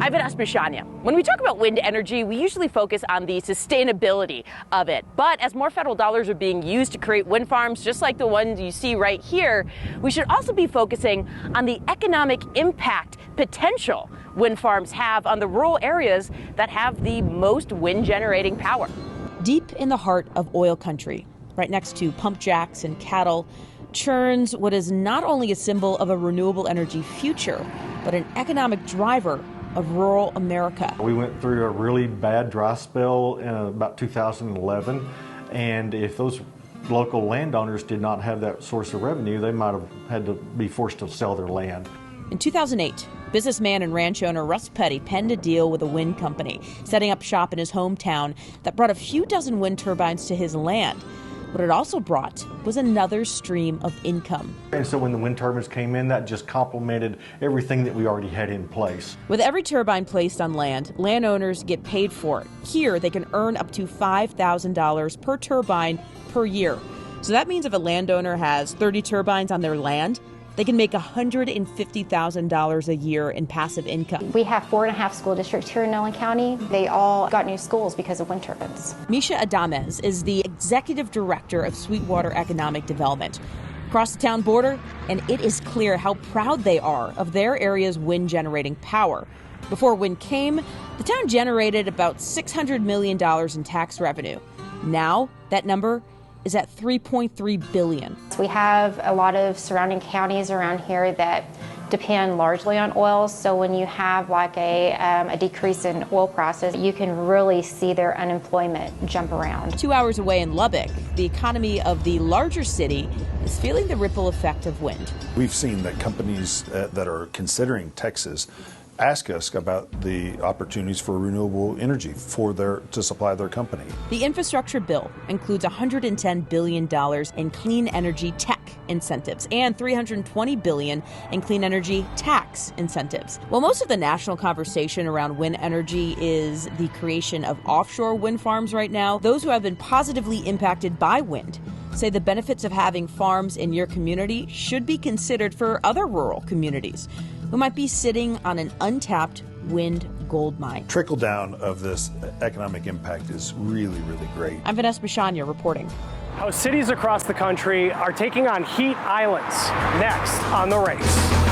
I'm Vanessa Bishania. When we talk about wind energy, we usually focus on the sustainability of it. But as more federal dollars are being used to create wind farms, just like the ones you see right here, we should also be focusing on the economic impact potential wind farms have on the rural areas that have the most wind generating power. Deep in the heart of oil country, right next to pump jacks and cattle, churns what is not only a symbol of a renewable energy future, but an economic driver of rural America. We went through a really bad dry spell in about 2011, and if those local landowners did not have that source of revenue, they might have had to be forced to sell their land. In 2008, businessman and ranch owner Russ Petty penned a deal with a wind company, setting up shop in his hometown that brought a few dozen wind turbines to his land. What it also brought was another stream of income. And so when the wind turbines came in, that just complemented everything that we already had in place. With every turbine placed on land, landowners get paid for it. Here, they can earn up to $5,000 per turbine per year. So that means if a landowner has 30 turbines on their land, they can make $150,000 a year in passive income. We have 4.5 school districts here in Nellen County. They all got new schools because of wind turbines. Misha Adamez is the executive director of Sweetwater Economic Development. Across the town border, and it is clear how proud they are of their area's wind generating power. Before wind came, the town generated about $600 million in tax revenue. Now, that number is at $3.3 billion. We have a lot of surrounding counties around here that depend largely on oil, so when you have like a decrease in oil prices, you can really see their unemployment jump around. 2 hours away in Lubbock, the economy of the larger city is feeling the ripple effect of wind. We've seen that companies that are considering Texas ask us about the opportunities for renewable energy to supply their company. The infrastructure bill includes $110 billion in clean energy tech incentives and $320 billion in clean energy tax incentives. While most of the national conversation around wind energy is the creation of offshore wind farms right now, those who have been positively impacted by wind say the benefits of having farms in your community should be considered for other rural communities who might be sitting on an untapped wind gold mine. Trickle down of this economic impact is really, really great. I'm Vanessa Bishania reporting. How cities across the country are taking on heat islands next on The Race.